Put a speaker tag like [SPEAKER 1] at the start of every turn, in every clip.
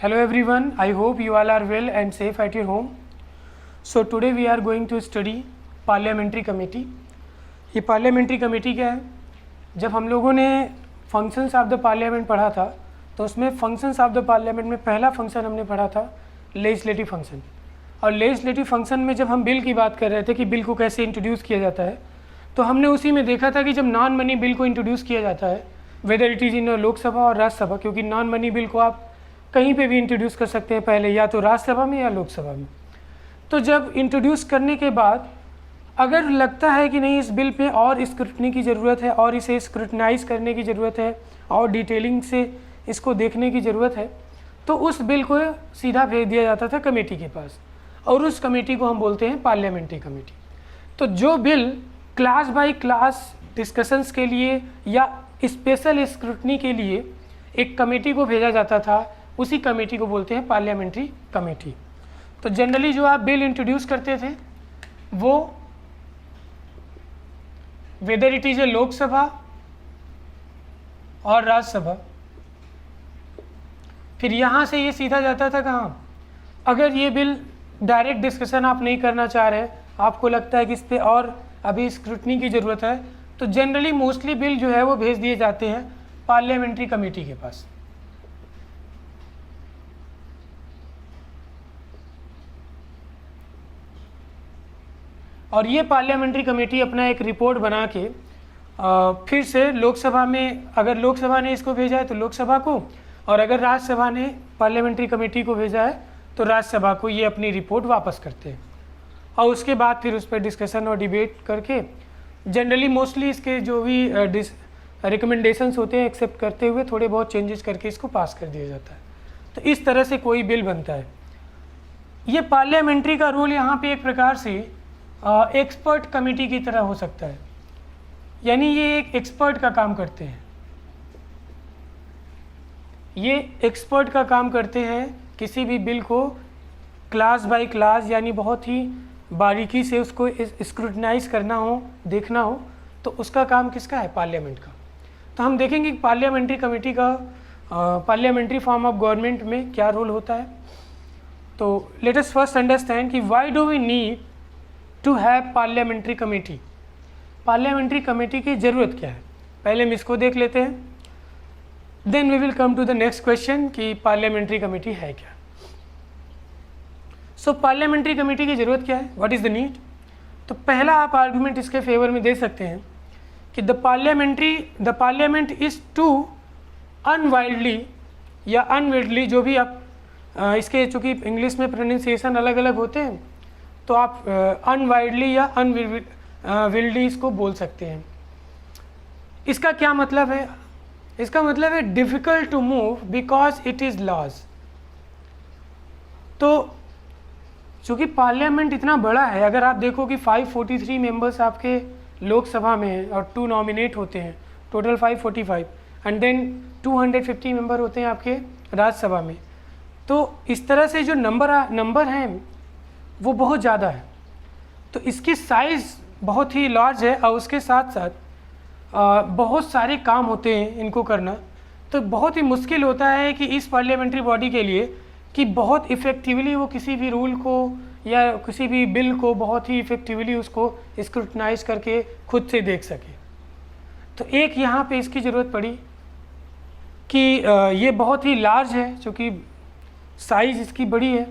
[SPEAKER 1] Hello everyone, I hope you all are well and safe at your home. So today we are going to study parliamentary committee. ये parliamentary committee क्या है? जब हम लोगों ने functions of the parliament पढ़ा था तो उसमें functions of the parliament में पहला function हमने पढ़ा था legislative function. और legislative function में जब हम बिल की बात कर रहे थे कि बिल को कैसे इंट्रोड्यूस किया जाता है, तो हमने उसी में देखा था कि जब नॉन मनी बिल को इंट्रोड्यूस किया जाता है, whether it is in Lok Sabha और राज्यसभा, क्योंकि नॉन मनी बिल को आप कहीं पे भी इंट्रोड्यूस कर सकते हैं, पहले या तो राज्यसभा में या लोकसभा में। तो जब इंट्रोड्यूस करने के बाद अगर लगता है कि नहीं इस बिल पे और स्क्रूटनी की ज़रूरत है और इसे स्क्रूटनाइज करने की ज़रूरत है और डिटेलिंग से इसको देखने की ज़रूरत है, तो उस बिल को सीधा भेज दिया जाता था कमेटी के पास, और उस कमेटी को हम बोलते हैं पार्लियामेंट्री कमेटी। तो जो bill clause by clause discussions के लिए या स्पेशल स्क्रूटनी के लिए एक कमेटी को भेजा जाता था, उसी कमेटी को बोलते हैं पार्लियामेंट्री कमेटी। तो जनरली जो आप बिल इंट्रोड्यूस करते थे वो whether it is a Lok Sabha और राज्यसभा, फिर यहाँ से ये सीधा जाता था कहाँ? अगर ये बिल डायरेक्ट डिस्कशन आप नहीं करना चाह रहे, आपको लगता है कि इस पर और अभी स्क्रूटनी की ज़रूरत है, तो जनरली मोस्टली बिल जो है वो भेज दिए जाते हैं पार्लियामेंट्री कमेटी के पास। और ये पार्लियामेंट्री कमेटी अपना एक रिपोर्ट बना के फिर से लोकसभा में, अगर लोकसभा ने इसको भेजा है तो लोकसभा को, और अगर राज्यसभा ने पार्लियामेंट्री कमेटी को भेजा है तो राज्यसभा को ये अपनी रिपोर्ट वापस करते हैं, और उसके बाद फिर उस पर डिस्कशन और डिबेट करके जनरली मोस्टली इसके जो भी रिकमेंडेशंस होते हैं एक्सेप्ट करते हुए थोड़े बहुत चेंजेस करके इसको पास कर दिया जाता है। तो इस तरह से कोई बिल बनता है। ये पार्लियामेंट्री का रोल यहाँ पे एक प्रकार से एक्सपर्ट कमेटी की तरह हो सकता है, यानी ये एक एक्सपर्ट का काम करते हैं। ये एक्सपर्ट का काम करते हैं, किसी भी बिल को क्लास बाय क्लास यानी बहुत ही बारीकी से उसको स्क्रूटनाइज करना हो, देखना हो, तो उसका काम किसका है? पार्लियामेंट का। तो हम देखेंगे कि पार्लियामेंट्री कमेटी का पार्लियामेंट्री फॉर्म ऑफ गवर्नमेंट में क्या रोल होता है। तो लेट अस फर्स्ट अंडरस्टैंड कि why do we need to have parliamentary committee. Parliamentary committee की ज़रूरत क्या है, पहले हम इसको देख लेते हैं, then we will come to the next question कि पार्लियामेंट्री कमेटी है क्या। सो पार्लियामेंट्री कमेटी की ज़रूरत क्या है, व्हाट इज़ द नीड। तो पहला आप आर्गूमेंट इसके फेवर में दे सकते हैं कि द पार्लियामेंट इज़ टू अनवाइल्डली या अनविल्डली, जो भी आप इसके चूँकि इंग्लिश में प्रोनाउंसिएशन अलग अलग होते हैं, तो आप अनवाइडली या अनविल्डली इसको बोल सकते हैं। इसका क्या मतलब है? इसका मतलब है difficult to move because it is laws. तो चूँकि पार्लियामेंट इतना बड़ा है, अगर आप देखो कि 543 मेंबर्स आपके लोकसभा में हैं और 2 नॉमिनेट होते हैं, टोटल 545, एंड देन 250 मेंबर होते हैं आपके राज्यसभा में, तो इस तरह से जो नंबर हैं वो बहुत ज़्यादा है। तो इसकी साइज़ बहुत ही लार्ज है, और उसके साथ साथ बहुत सारे काम होते हैं इनको करना। तो बहुत ही मुश्किल होता है कि इस पार्लियामेंट्री बॉडी के लिए कि बहुत इफ़ेक्टिवली वो किसी भी रूल को या किसी भी बिल को बहुत ही इफ़ेक्टिवली उसको स्क्रूटनाइज करके खुद से देख सके। तो एक यहाँ पे इसकी ज़रूरत पड़ी कि ये बहुत ही लार्ज है, चूँकि साइज़ इसकी बड़ी है,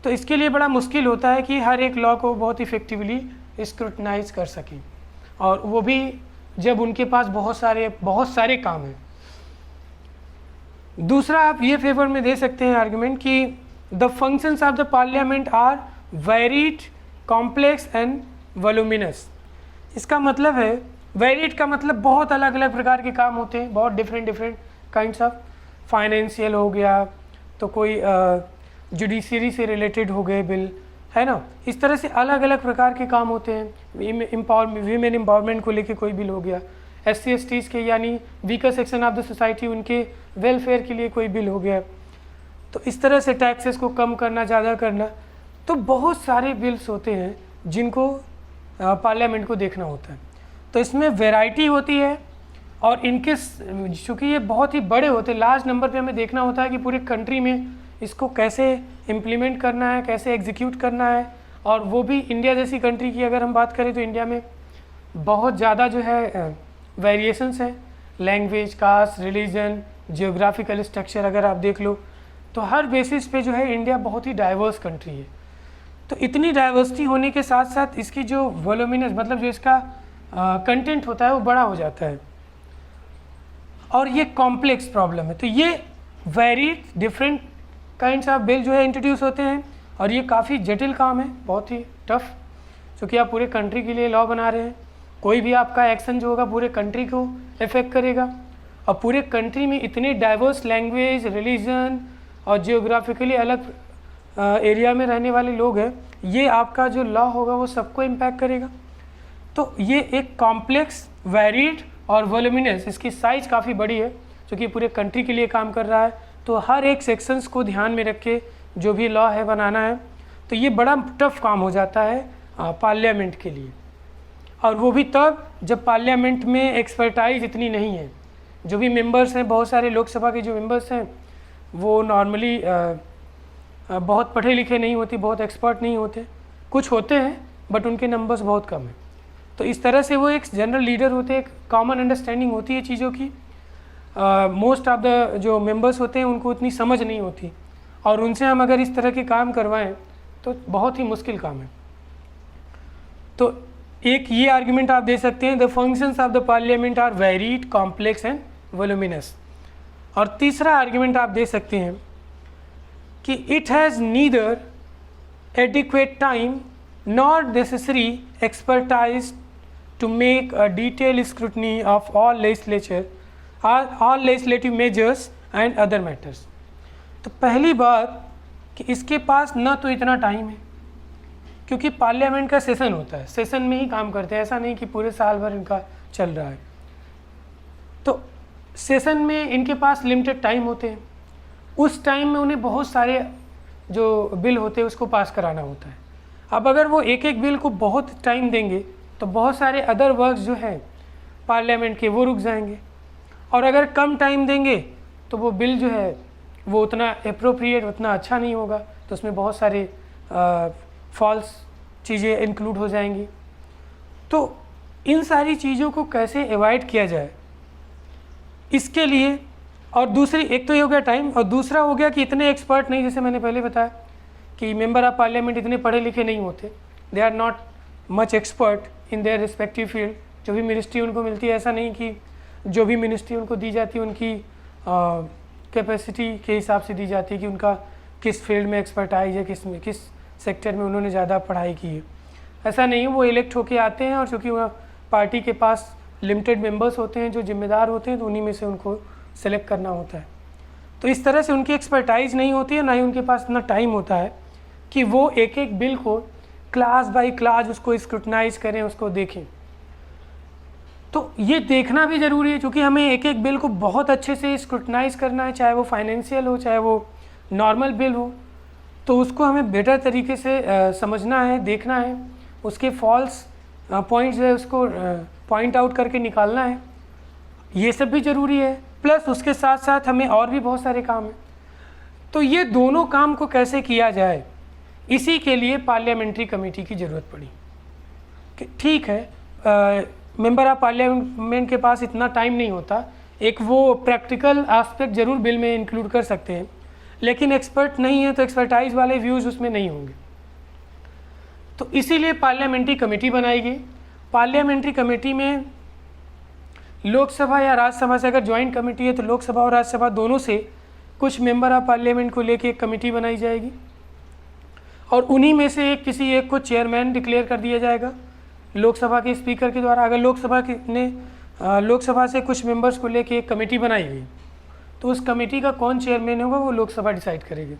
[SPEAKER 1] तो इसके लिए बड़ा मुश्किल होता है कि हर एक लॉ को बहुत इफ़ेक्टिवली स्क्रूटनाइज कर सकें, और वो भी जब उनके पास बहुत सारे काम हैं। दूसरा आप ये फेवर में दे सकते हैं आर्गुमेंट कि the functions of the parliament are varied, complex and voluminous. इसका मतलब है, वेरीड का मतलब बहुत अलग अलग प्रकार के काम होते हैं, बहुत डिफरेंट काइंड्स ऑफ, फाइनेंशियल हो गया, तो कोई जुडिशरी से रिलेटेड हो गए बिल, है ना। इस तरह से अलग अलग प्रकार के काम होते हैं। वीमेन एम्पावरमेंट को लेके कोई बिल हो गया, SC/STs के यानी weaker section of the society, उनके वेलफेयर के लिए कोई बिल हो गया। तो इस तरह से टैक्सेस को कम करना, ज़्यादा करना, तो बहुत सारे बिल्स होते हैं जिनको पार्लियामेंट को देखना होता है। तो इसमें वैरायटी होती है, और इनके चूँकि ये बहुत ही बड़े होते हैं, लार्ज नंबर पे हमें देखना होता है कि पूरे कंट्री में इसको कैसे इम्प्लीमेंट करना है, कैसे एग्जीक्यूट करना है। और वो भी इंडिया जैसी कंट्री की अगर हम बात करें तो इंडिया में बहुत ज़्यादा जो है वेरिएशंस हैं, language, caste, religion, geographical structure अगर आप देख लो तो हर बेसिस पे जो है इंडिया बहुत ही डाइवर्स कंट्री है। तो इतनी डाइवर्सिटी होने के साथ साथ इसकी जो वॉल्यूमिनस मतलब जो इसका कंटेंट होता है वो बड़ा हो जाता है और ये कॉम्प्लेक्स प्रॉब्लम है। तो ये varied different kinds of bill जो है इंट्रोड्यूस होते हैं और ये काफ़ी जटिल काम है, बहुत ही टफ, क्योंकि आप पूरे कंट्री के लिए लॉ बना रहे हैं। कोई भी आपका एक्शन जो होगा पूरे कंट्री को इफेक्ट करेगा और पूरे कंट्री में इतने डाइवर्स लैंग्वेज, रिलीजन और जियोग्राफिकली अलग एरिया में रहने वाले लोग हैं, ये आपका जो लॉ होगा वो सबको इम्पैक्ट करेगा। तो ये एक कॉम्प्लेक्स, वेरीड और वॉल्यूमिनस, इसकी साइज काफ़ी बड़ी है क्योंकि पूरे कंट्री के लिए काम कर रहा है। तो हर एक सेक्शंस को ध्यान में रख के जो भी लॉ है बनाना है, तो ये बड़ा टफ काम हो जाता है पार्लियामेंट के लिए। और वो भी तब जब पार्लियामेंट में एक्सपर्टाइज इतनी नहीं है। जो भी मेंबर्स हैं, बहुत सारे लोकसभा के जो मेंबर्स हैं वो नॉर्मली बहुत पढ़े लिखे नहीं होते, बहुत एक्सपर्ट नहीं होते, कुछ होते हैं बट उनके नंबर्स बहुत कम हैं। तो इस तरह से वो एक जनरल लीडर होते हैं, एक कॉमन अंडरस्टैंडिंग होती है चीज़ों की। मोस्ट ऑफ द जो मेंबर्स होते हैं उनको उतनी समझ नहीं होती और उनसे हम अगर इस तरह के काम करवाएं तो बहुत ही मुश्किल काम है। तो एक ये आर्ग्यूमेंट आप दे सकते हैं, the functions of the parliament are varied, complex and voluminous. और तीसरा आर्ग्यूमेंट आप दे सकते हैं कि it has neither adequate time nor necessary expertise to make a detail scrutiny of all legislative measures and other matters. तो पहली बात कि इसके पास ना तो इतना टाइम है, क्योंकि पार्लियामेंट का सेशन होता है, सेशन में ही काम करते हैं, ऐसा नहीं कि पूरे साल भर इनका चल रहा है। तो सेशन में इनके पास लिमिटेड टाइम होते हैं, उस टाइम में उन्हें बहुत सारे जो बिल होते हैं उसको पास कराना होता है। अब अगर वो एक एक बिल को बहुत टाइम देंगे तो बहुत सारे अदर वर्क्स जो हैं पार्लियामेंट के वो रुक जाएंगे, और अगर कम टाइम देंगे तो वो बिल जो है वो उतना एप्रोप्रिएट, उतना अच्छा नहीं होगा, तो उसमें बहुत सारे फॉल्स चीज़ें इंक्लूड हो जाएंगी। तो इन सारी चीज़ों को कैसे अवॉइड किया जाए, इसके लिए, और दूसरी एक तो ये हो गया टाइम, और दूसरा हो गया कि इतने एक्सपर्ट नहीं, जैसे मैंने पहले बताया कि मेंबर ऑफ पार्लियामेंट इतने पढ़े लिखे नहीं होते, they are not much expert in their respective field. जो भी मिनिस्ट्री उनको मिलती है, ऐसा नहीं कि जो भी मिनिस्ट्री उनको दी जाती है उनकी कैपेसिटी के हिसाब से दी जाती है कि उनका किस फील्ड में एक्सपर्टाइज है, किस सेक्टर में उन्होंने ज़्यादा पढ़ाई की है, ऐसा नहीं है। वो इलेक्ट होके आते हैं और चूँकि वह पार्टी के पास लिमिटेड मेंबर्स होते हैं जो जिम्मेदार होते हैं, तो उन्हीं में से उनको सेलेक्ट करना होता है। तो इस तरह से उनकी एक्सपर्टाइज नहीं होती है, ना ही उनके पास इतना टाइम होता है कि वो एक एक बिल को क्लास बाय क्लास उसको स्क्रूटनाइज करें, उसको देखें। तो ये देखना भी ज़रूरी है, क्योंकि हमें एक एक बिल को बहुत अच्छे से स्क्रूटनाइज करना है, चाहे वो फाइनेंशियल हो, चाहे वो नॉर्मल बिल हो, तो उसको हमें बेटर तरीके से समझना है, देखना है, उसके फॉल्स पॉइंट्स है उसको पॉइंट आउट करके निकालना है, ये सब भी ज़रूरी है। प्लस उसके साथ साथ हमें और भी बहुत सारे काम हैं। तो ये दोनों काम को कैसे किया जाए, इसी के लिए पार्लियामेंट्री कमेटी की ज़रूरत पड़ी। ठीक है, मेंबर ऑफ पार्लियामेंट के पास इतना टाइम नहीं होता, एक वो प्रैक्टिकल एस्पेक्ट ज़रूर बिल में इंक्लूड कर सकते हैं, लेकिन एक्सपर्ट नहीं है तो एक्सपर्टाइज वाले व्यूज़ उसमें नहीं होंगे। तो इसीलिए पार्लियामेंट्री कमेटी बनाई गई। पार्लियामेंट्री कमेटी में लोकसभा या राज्यसभा से अगर जॉइंट कमेटी है तो लोकसभा और राज्यसभा दोनों से कुछ मेंबर ऑफ पार्लियामेंट को लेके एक कमेटी बनाई जाएगी और उन्हीं में से किसी एक को चेयरमैन डिक्लेयर कर दिया जाएगा लोकसभा के स्पीकर के द्वारा। अगर लोकसभा से कुछ मेंबर्स को लेके एक कमेटी बनाई गई तो उस कमेटी का कौन चेयरमैन होगा वो लोकसभा डिसाइड करेगी।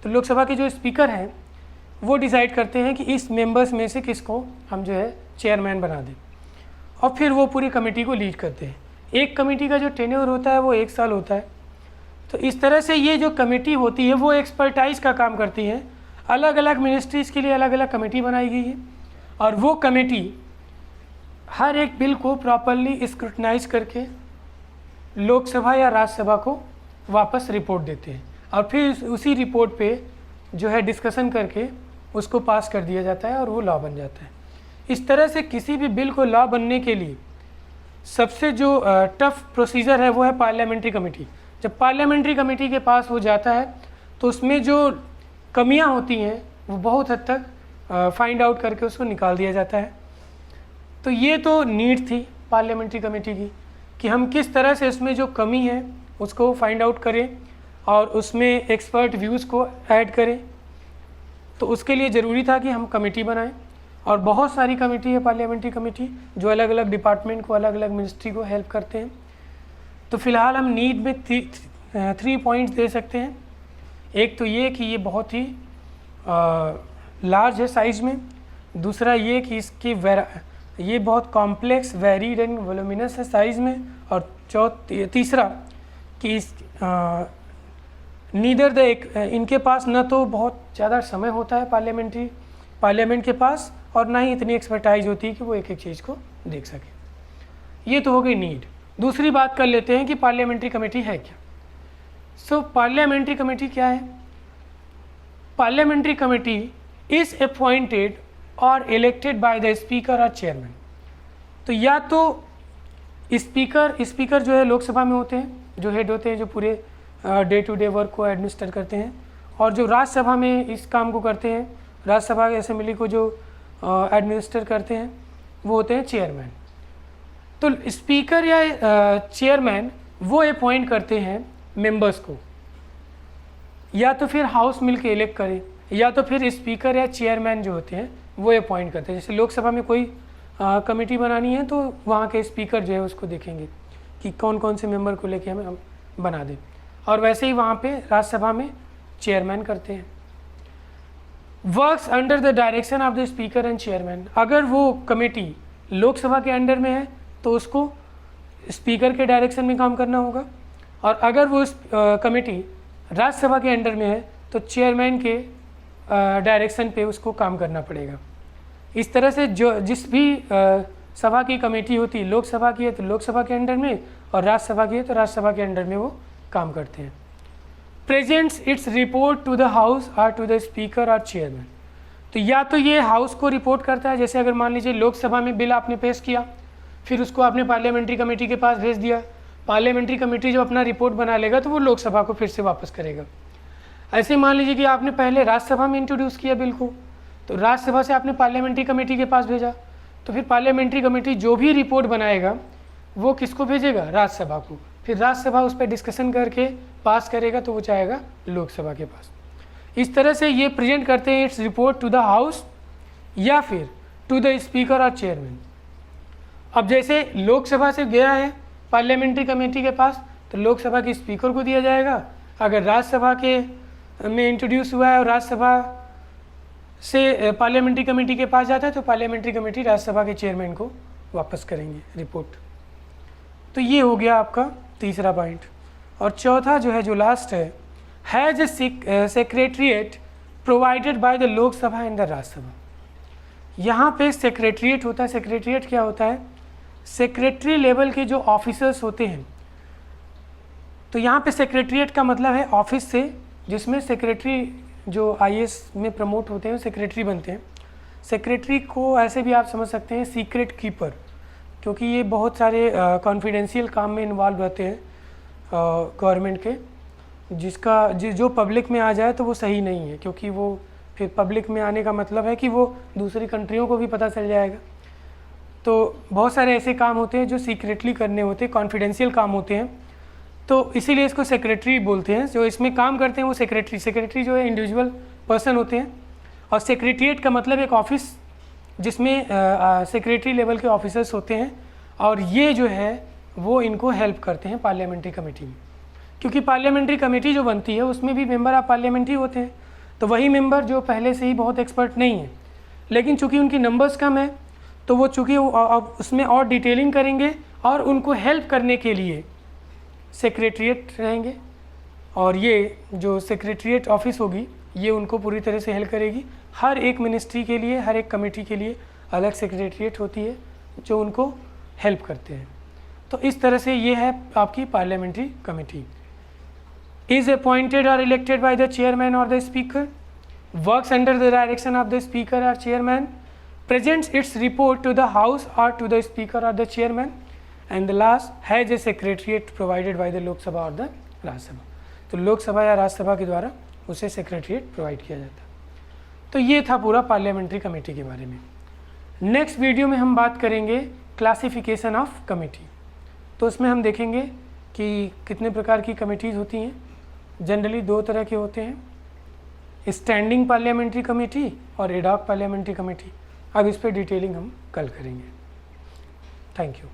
[SPEAKER 1] तो लोकसभा के जो स्पीकर हैं वो डिसाइड करते हैं कि इस मेंबर्स में से किसको हम जो है चेयरमैन बना दें, और फिर वो पूरी कमेटी को लीड करते हैं। एक कमेटी का जो टेन्योर होता है वो 1 साल होता है। तो इस तरह से ये जो कमेटी होती है वो एक्सपर्टाइज का काम करती है। अलग अलग मिनिस्ट्रीज़ के लिए अलग अलग कमेटी बनाई गई है और वो कमेटी हर एक बिल को प्रॉपरली स्क्रूटनाइज करके लोकसभा या राज्यसभा को वापस रिपोर्ट देते हैं। और फिर उसी रिपोर्ट पे जो है डिस्कशन करके उसको पास कर दिया जाता है और वो लॉ बन जाता है। इस तरह से किसी भी बिल को लॉ बनने के लिए सबसे जो टफ प्रोसीजर है वो है पार्लियामेंट्री कमेटी। जब पार्लियामेंट्री कमेटी के पास वो जाता है तो उसमें जो कमियां होती हैं वो बहुत हद तक फाइंड आउट करके उसको निकाल दिया जाता है। तो ये तो नीड थी पार्लियामेंट्री कमेटी की कि हम किस तरह से उसमें जो कमी है उसको फाइंड आउट करें और उसमें एक्सपर्ट व्यूज़ को ऐड करें। तो उसके लिए ज़रूरी था कि हम कमेटी बनाएं और बहुत सारी कमेटी है पार्लियामेंट्री कमेटी जो अलग अलग डिपार्टमेंट को, अलग अलग मिनिस्ट्री को हेल्प करते हैं। तो फ़िलहाल हम नीड में 3 पॉइंट्स दे सकते हैं। एक तो ये कि ये बहुत ही लार्ज है साइज़ में, दूसरा ये कि इसकी ये बहुत कॉम्प्लेक्स, वेरीड एंड वोल्यूमिनस है साइज़ में, और तीसरा कि इस नीदर इनके पास न तो बहुत ज़्यादा समय होता है पार्लियामेंट के पास और ना ही इतनी एक्सपर्टाइज होती है कि वो एक एक चीज़ को देख सके। ये तो हो गई नीड। दूसरी बात कर लेते हैं कि पार्लियामेंट्री कमेटी है क्या। सो पार्लियामेंट्री कमेटी क्या है? पार्लियामेंट्री कमेटी इज़ अपॉइंटेड और इलेक्टेड बाय द स्पीकर और चेयरमैन। तो या तो स्पीकर जो है लोकसभा में होते हैं, जो हेड होते हैं, जो पूरे डे टू डे वर्क को एडमिनिस्टर करते हैं, और जो राज्यसभा में इस काम को करते हैं, राज्यसभा की असेंबली को जो एडमिनिस्टर करते हैं, वो होते हैं चेयरमैन। तो स्पीकर या चेयरमैन वो अपॉइंट करते हैं मेंबर्स को, या तो फिर हाउस मिलके इलेक्ट करे, या तो फिर स्पीकर या चेयरमैन जो होते हैं वो अपॉइंट करते हैं। जैसे लोकसभा में कोई कमेटी बनानी है तो वहाँ के स्पीकर जो है उसको देखेंगे कि कौन कौन से मेंबर को लेके हम बना दें, और वैसे ही वहाँ पे राज्यसभा में चेयरमैन करते हैं। Works under the direction of the speaker and chairman. अगर वो कमेटी लोकसभा के अंडर में है तो उसको स्पीकर के डायरेक्शन में काम करना होगा, और अगर वो कमेटी राज्यसभा के अंडर में है तो चेयरमैन के डायरेक्शन पे उसको काम करना पड़ेगा। इस तरह से जो जिस भी सभा की कमेटी होती है, लोकसभा की है तो लोकसभा के अंडर में, और राज्यसभा की है तो राज्यसभा के अंडर में वो काम करते हैं। Presents its report to the house और टू द स्पीकर और चेयरमैन। तो या तो ये हाउस को रिपोर्ट करता है, जैसे अगर मान लीजिए लोकसभा में बिल आपने पेश किया, फिर उसको आपने पार्लियामेंट्री कमेटी के पास भेज दिया, पार्लियामेंट्री कमेटी जो अपना रिपोर्ट बना लेगा तो वो लोकसभा को फिर से वापस करेगा। ऐसे मान लीजिए कि आपने पहले राज्यसभा में इंट्रोड्यूस किया बिल को, तो राज्यसभा से आपने पार्लियामेंट्री कमेटी के पास भेजा, तो फिर पार्लियामेंट्री कमेटी जो भी रिपोर्ट बनाएगा वो किसको भेजेगा? राज्यसभा को। फिर राज्यसभा उस पर डिस्कशन करके पास करेगा तो वो जाएगा लोकसभा के पास। इस तरह से ये प्रेजेंट करते हैं its report to the house या फिर टू द स्पीकर और चेयरमैन। अब जैसे लोकसभा से गया है पार्लियामेंट्री कमेटी के पास तो लोकसभा के स्पीकर को दिया जाएगा। अगर राज्यसभा के में इंट्रोड्यूस हुआ है और राज्यसभा से पार्लियामेंट्री कमेटी के पास जाता है तो पार्लियामेंट्री कमेटी राज्यसभा के चेयरमैन को वापस करेंगे रिपोर्ट। तो ये हो गया आपका तीसरा पॉइंट। और चौथा जो है, जो लास्ट है, has a secretariat provided by the Lok Sabha and the Rajya Sabha. यहाँ पे सेक्रेटरीट होता है। सेक्रेटरीट क्या होता है? सेक्रेटरी लेवल के जो ऑफिसर्स होते हैं, तो यहाँ पे सेक्रेटरीट का मतलब है ऑफिस से, जिसमें सेक्रेटरी जो IAS में प्रमोट होते हैं सेक्रेटरी बनते हैं। सेक्रेटरी को ऐसे भी आप समझ सकते हैं सीक्रेट कीपर, क्योंकि ये बहुत सारे कॉन्फिडेंशियल काम में इन्वॉल्व रहते हैं गवर्नमेंट के, जो पब्लिक में आ जाए तो वो सही नहीं है, क्योंकि वो फिर पब्लिक में आने का मतलब है कि वो दूसरी कंट्रियों को भी पता चल जाएगा। तो बहुत सारे ऐसे काम होते हैं जो सीक्रेटली करने होते हैं, कॉन्फिडेंशियल काम होते हैं, तो इसीलिए इसको सेक्रेटरी बोलते हैं। जो इसमें काम करते हैं वो सेक्रेटरी जो है इंडिविजुअल पर्सन होते हैं। और सेक्रेटरीट का मतलब एक ऑफिस जिसमें सेक्रेटरी लेवल के ऑफिसर्स होते हैं, और ये जो है वो इनको हेल्प करते हैं पार्लियामेंट्री कमेटी में, क्योंकि पार्लियामेंट्री कमेटी जो बनती है उसमें भी मेंबर ऑफ पार्लियामेंट ही होते हैं। तो वही मेंबर जो पहले से ही बहुत एक्सपर्ट नहीं है, लेकिन चूँकि उनकी नंबर्स कम है तो वो चूँकि अब उसमें और डिटेलिंग करेंगे और उनको हेल्प करने के लिए सेक्रेटरीट रहेंगे। और ये जो सेक्रेटरीट ऑफिस होगी ये उनको पूरी तरह से हेल्प करेगी। हर एक मिनिस्ट्री के लिए, हर एक कमेटी के लिए अलग सेक्रेटरीट होती है जो उनको हेल्प करते हैं। तो इस तरह से ये है आपकी parliamentary committee. is appointed or elected by the chairman or the speaker, works under the direction of the speaker or chairman, presents its report to the house or to the speaker or the chairman, and the last has a secretariat provided by the Lok Sabha or the Rajya Sabha. तो लोकसभा या राज्यसभा के द्वारा उसे secretariat provide किया जाता है। तो ये था पूरा पार्लियामेंट्री कमेटी के बारे में। नेक्स्ट वीडियो में हम बात करेंगे क्लासिफिकेशन ऑफ कमेटी। तो उसमें हम देखेंगे कि कितने प्रकार की कमेटीज़ होती हैं। जनरली 2 तरह के होते हैं, स्टैंडिंग पार्लियामेंट्री कमेटी और एड हॉक पार्लियामेंट्री कमेटी। अब इस पर डिटेलिंग हम कल करेंगे। Thank you.